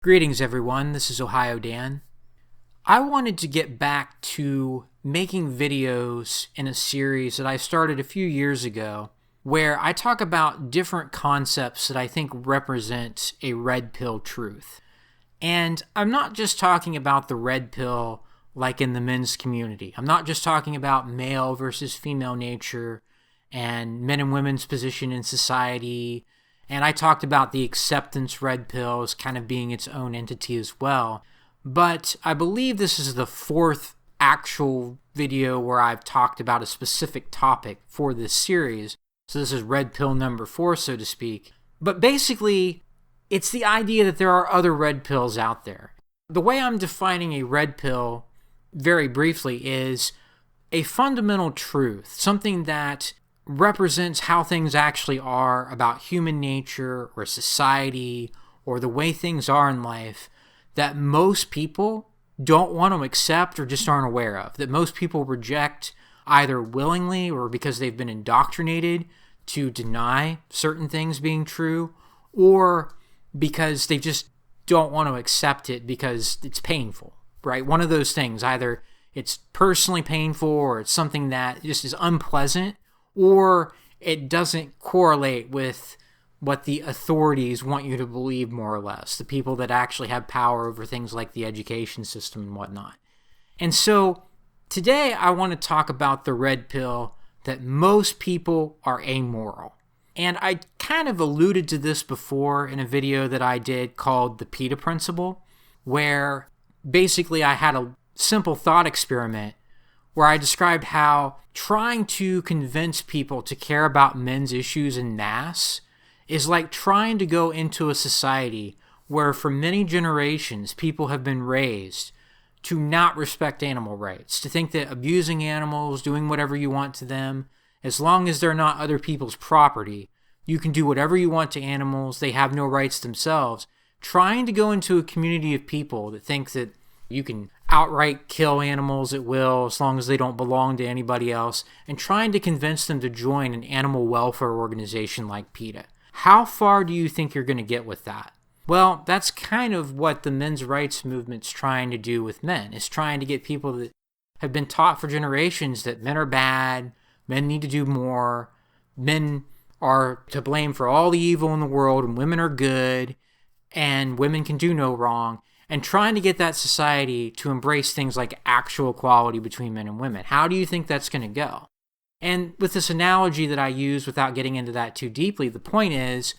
Greetings, everyone. This is Ohio Dan. I wanted to get back to making videos in a series that I started a few years ago where I talk about different concepts that I think represent a red pill truth. And I'm not just talking about the red pill like in the men's community. I'm not just talking about male versus female nature and men and women's position in society. And I talked about the acceptance red pill as kind of being its own entity as well. But I believe this is the fourth actual video where I've talked about a specific topic for this series. So this is red pill number 4, so to speak. But basically, it's the idea that there are other red pills out there. The way I'm defining a red pill, very briefly, is a fundamental truth, something that represents how things actually are about human nature or society or the way things are in life that most people don't want to accept or just aren't aware of, that most people reject either willingly or because they've been indoctrinated to deny certain things being true, or because they just don't want to accept it because it's painful, right? One of those things, either it's personally painful or it's something that just is unpleasant, or it doesn't correlate with what the authorities want you to believe, more or less, the people that actually have power over things like the education system and whatnot. And so today I want to talk about the red pill that most people are amoral. And I kind of alluded to this before in a video that I did called the PETA Principle, where basically I had a simple thought experiment where I described how trying to convince people to care about men's issues en masse is like trying to go into a society where for many generations people have been raised to not respect animal rights, to think that abusing animals, doing whatever you want to them, as long as they're not other people's property, you can do whatever you want to animals, they have no rights themselves. Trying to go into a community of people that think that you can outright kill animals at will as long as they don't belong to anybody else, and trying to convince them to join an animal welfare organization like PETA. How far do you think you're going to get with that? Well, that's kind of what the men's rights movement's trying to do with men. It's trying to get people that have been taught for generations that men are bad, men need to do more, men are to blame for all the evil in the world, and women are good, and women can do no wrong, and trying to get that society to embrace things like actual equality between men and women. How do you think that's going to go? And with this analogy that I use, without getting into that too deeply, the point is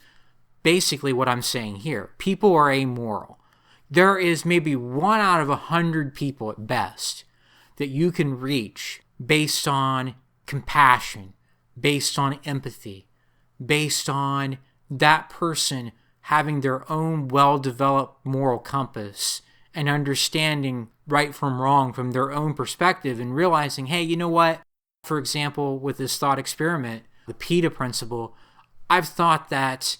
basically what I'm saying here. People are amoral. There is maybe 1 out of 100 people at best that you can reach based on compassion, based on empathy, based on that person having their own well-developed moral compass and understanding right from wrong from their own perspective and realizing, hey, you know what? For example, with this thought experiment, the PETA principle, I've thought that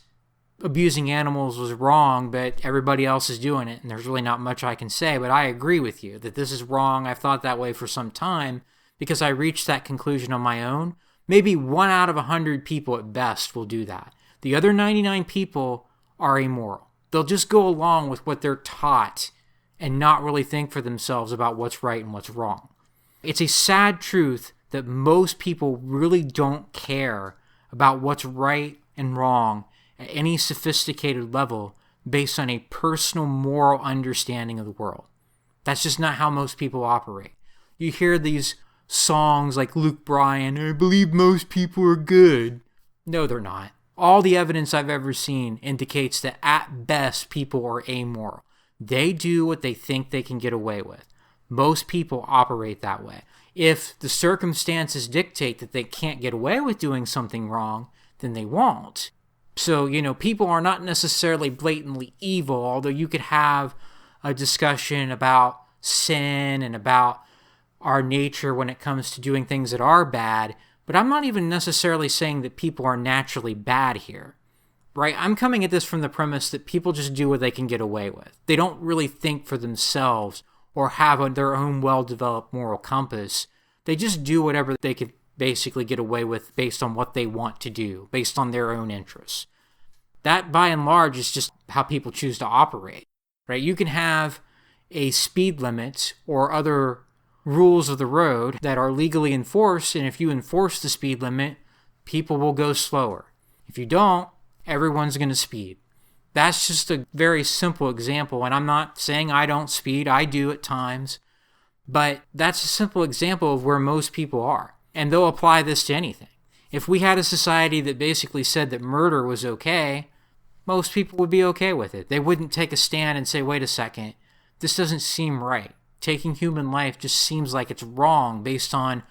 abusing animals was wrong, but everybody else is doing it, and there's really not much I can say, but I agree with you that this is wrong. I've thought that way for some time because I reached that conclusion on my own. Maybe 1 out of 100 people at best will do that. The other 99 people are amoral. They'll just go along with what they're taught and not really think for themselves about what's right and what's wrong. It's a sad truth that most people really don't care about what's right and wrong at any sophisticated level based on a personal moral understanding of the world. That's just not how most people operate. You hear these songs like Luke Bryan, I believe most people are good. No, they're not. All the evidence I've ever seen indicates that at best people are amoral. They do what they think they can get away with. Most people operate that way. If the circumstances dictate that they can't get away with doing something wrong, then they won't. So, people are not necessarily blatantly evil, although you could have a discussion about sin and about our nature when it comes to doing things that are bad. But I'm not even necessarily saying that people are naturally bad here, right? I'm coming at this from the premise that people just do what they can get away with. They don't really think for themselves or have their own well-developed moral compass. They just do whatever they can basically get away with based on what they want to do, based on their own interests. That, by and large, is just how people choose to operate. right? You can have a speed limit or other rules of the road that are legally enforced, and if you enforce the speed limit, people will go slower. If you don't, everyone's going to speed. That's just a very simple example, and I'm not saying I don't speed. I do at times, but that's a simple example of where most people are, and they'll apply this to anything. If we had a society that basically said that murder was okay, most people would be okay with it. They wouldn't take a stand and say, wait a second, this doesn't seem right. Taking human life just seems like it's wrong based on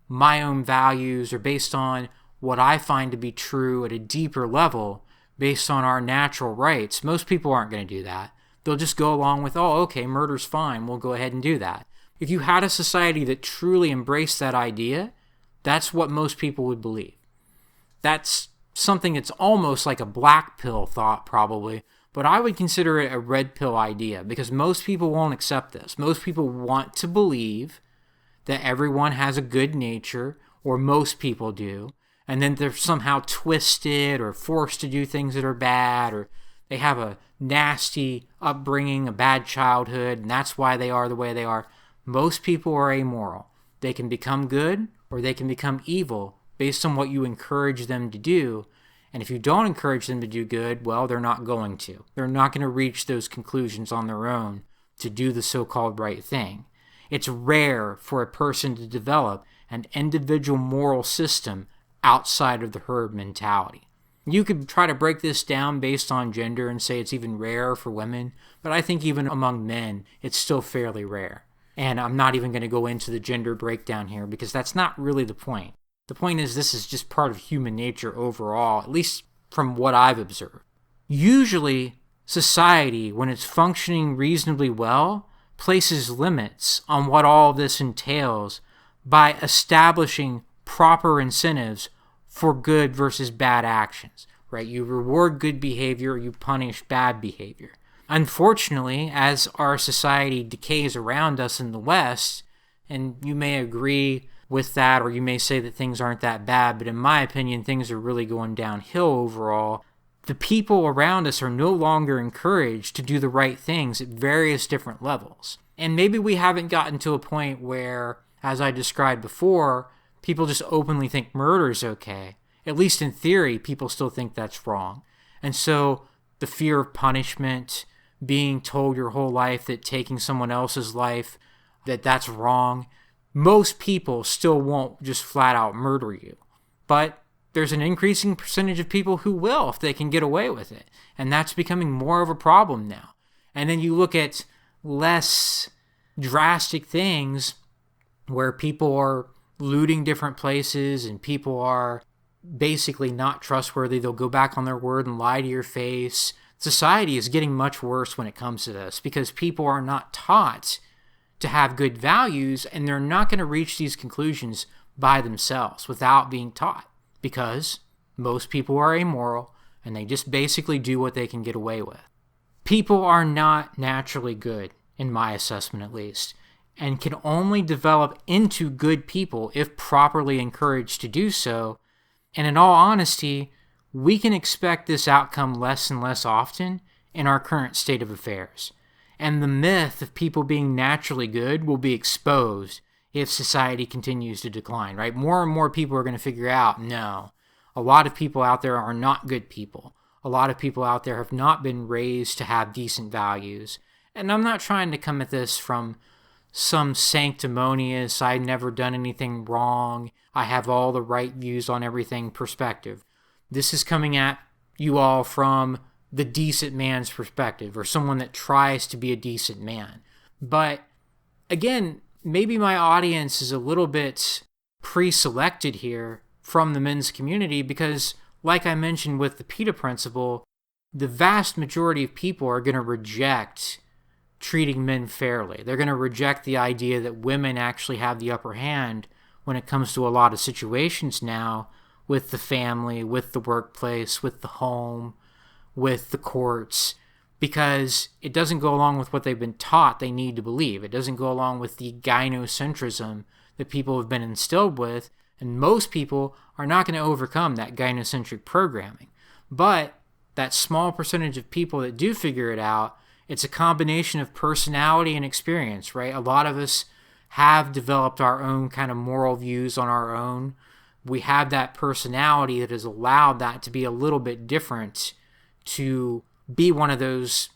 my own values or based on what I find to be true at a deeper level based on our natural rights. Most people aren't going to do that. They'll just go along with, oh, okay, murder's fine. We'll go ahead and do that. If you had a society that truly embraced that idea, that's what most people would believe. That's something that's almost like a black pill thought, probably, but I would consider it a red pill idea because most people won't accept this. Most people want to believe that everyone has a good nature, or most people do, and then they're somehow twisted or forced to do things that are bad, or they have a nasty upbringing, a bad childhood, and that's why they are the way they are. Most people are amoral. They can become good or they can become evil based on what you encourage them to do. And if you don't encourage them to do good, well, they're not going to. They're not going to reach those conclusions on their own to do the so-called right thing. It's rare for a person to develop an individual moral system outside of the herd mentality. You could try to break this down based on gender and say it's even rarer for women, but I think even among men, it's still fairly rare. And I'm not even going to go into the gender breakdown here because that's not really the point. The point is this is just part of human nature overall, at least from what I've observed. Usually, society, when it's functioning reasonably well, places limits on what all this entails by establishing proper incentives for good versus bad actions, right? You reward good behavior, you punish bad behavior. Unfortunately, as our society decays around us in the West, and you may agree with that, or you may say that things aren't that bad, but in my opinion, things are really going downhill overall. The people around us are no longer encouraged to do the right things at various different levels. And maybe we haven't gotten to a point where, as I described before, people just openly think murder is okay. At least in theory, people still think that's wrong. And so the fear of punishment, being told your whole life that taking someone else's life, that's wrong, most people still won't just flat out murder you. But there's an increasing percentage of people who will if they can get away with it. And that's becoming more of a problem now. And then you look at less drastic things where people are looting different places and people are basically not trustworthy. They'll go back on their word and lie to your face. Society is getting much worse when it comes to this because people are not taught to have good values, and they're not going to reach these conclusions by themselves without being taught because most people are amoral and they just basically do what they can get away with. People are not naturally good, in my assessment at least, and can only develop into good people if properly encouraged to do so. And in all honesty, we can expect this outcome less and less often in our current state of affairs. And the myth of people being naturally good will be exposed if society continues to decline, right? More and more people are going to figure out, no, a lot of people out there are not good people. A lot of people out there have not been raised to have decent values. And I'm not trying to come at this from some sanctimonious, I've never done anything wrong, I have all the right views on everything perspective. This is coming at you all from the decent man's perspective, or someone that tries to be a decent man. But again, maybe my audience is a little bit pre-selected here from the men's community because, like I mentioned with the PETA principle, the vast majority of people are going to reject treating men fairly. They're going to reject the idea that women actually have the upper hand when it comes to a lot of situations now with the family, with the workplace, with the home, with the courts, because it doesn't go along with what they've been taught they need to believe. It doesn't go along with the gynocentrism that people have been instilled with, and most people are not going to overcome that gynocentric programming. But that small percentage of people that do figure it out It's a combination of personality and experience, right? A lot of us have developed our own kind of moral views on our own. We have that personality that has allowed that to be a little bit different, to be one of those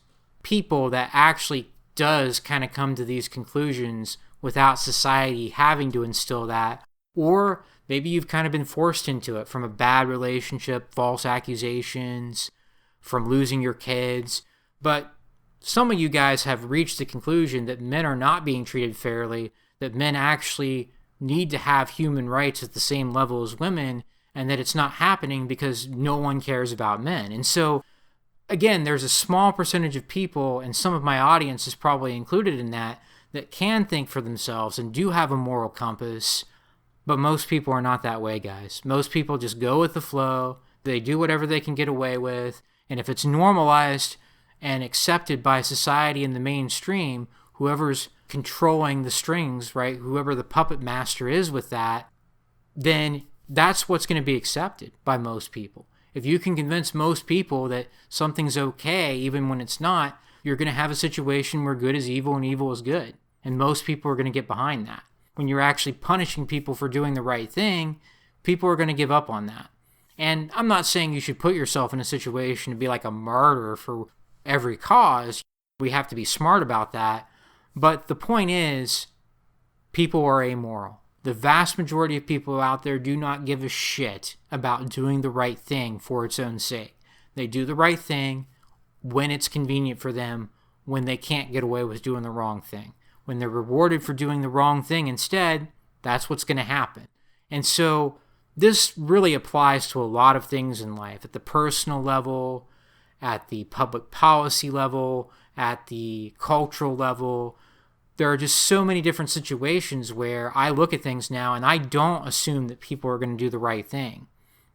people that actually does kind of come to these conclusions without society having to instill that. Or maybe you've kind of been forced into it from a bad relationship, false accusations, from losing your kids. But some of you guys have reached the conclusion that men are not being treated fairly, that men actually need to have human rights at the same level as women, and that it's not happening because no one cares about men. And so, again, there's a small percentage of people, and some of my audience is probably included in that can think for themselves and do have a moral compass, but most people are not that way, guys. Most people just go with the flow. They do whatever they can get away with, and if it's normalized and accepted by society in the mainstream, whoever's controlling the strings, right, whoever the puppet master is with that, then that's what's going to be accepted by most people. If you can convince most people that something's okay even when it's not, you're going to have a situation where good is evil and evil is good. And most people are going to get behind that. When you're actually punishing people for doing the right thing, people are going to give up on that. And I'm not saying you should put yourself in a situation to be like a martyr for every cause. We have to be smart about that. But the point is, people are amoral. The vast majority of people out there do not give a shit about doing the right thing for its own sake. They do the right thing when it's convenient for them, when they can't get away with doing the wrong thing. When they're rewarded for doing the wrong thing instead, that's what's going to happen. And so this really applies to a lot of things in life, at the personal level, at the public policy level, at the cultural level. There are just so many different situations where I look at things now and I don't assume that people are going to do the right thing.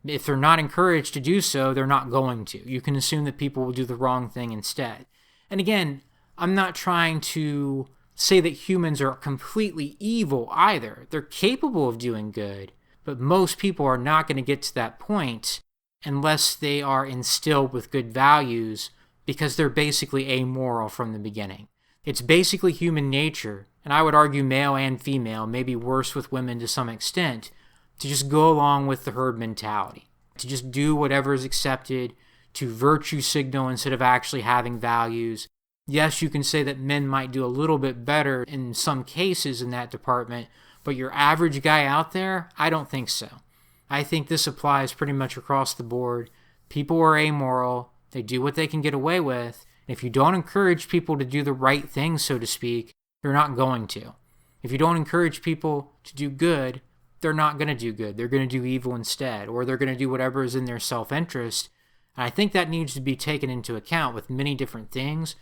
If they're not encouraged to do so, they're not going to. You can assume that people will do the wrong thing instead. And again, I'm not trying to say that humans are completely evil either. They're capable of doing good, but most people are not going to get to that point unless they are instilled with good values, because they're basically amoral from the beginning. It's basically human nature, and I would argue male and female, maybe worse with women to some extent, to just go along with the herd mentality, to just do whatever is accepted, to virtue signal instead of actually having values. Yes, you can say that men might do a little bit better in some cases in that department, but your average guy out there, I don't think so. I think this applies pretty much across the board. People are amoral. They do what they can get away with. If you don't encourage people to do the right thing, so to speak, they're not going to. If you don't encourage people to do good, they're not going to do good. They're going to do evil instead, or they're going to do whatever is in their self-interest. And I think that needs to be taken into account with many different things,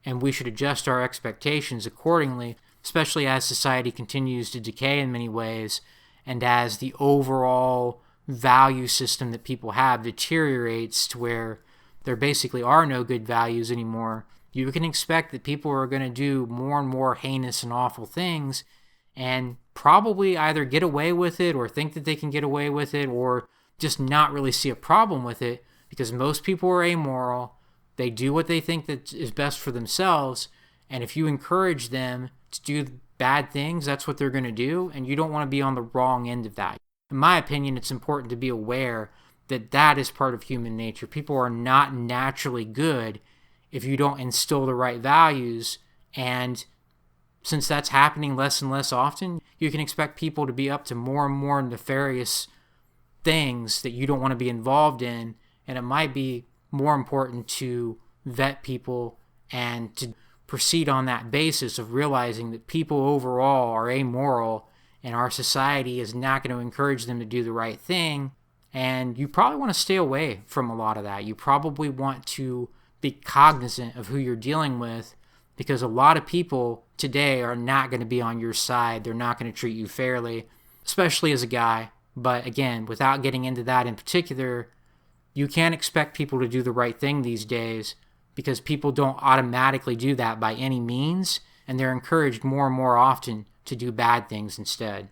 and we should adjust our expectations accordingly, especially as society continues to decay in many ways, and as the overall value system that people have deteriorates to where there basically are no good values anymore. You can expect that people are going to do more and more heinous and awful things and probably either get away with it or think that they can get away with it or just not really see a problem with it, because most people are amoral. They do what they think that is best for themselves, and if you encourage them to do bad things, that's what they're going to do, and you don't want to be on the wrong end of that. In my opinion, it's important to be aware that that is part of human nature. People are not naturally good if you don't instill the right values, and since that's happening less and less often, you can expect people to be up to more and more nefarious things that you don't want to be involved in, and it might be more important to vet people and to proceed on that basis of realizing that people overall are amoral and our society is not going to encourage them to do the right thing. And you probably want to stay away from a lot of that. You probably want to be cognizant of who you're dealing with, because a lot of people today are not going to be on your side. They're not going to treat you fairly, especially as a guy. But again, without getting into that in particular, you can't expect people to do the right thing these days, because people don't automatically do that by any means, and they're encouraged more and more often to do bad things instead.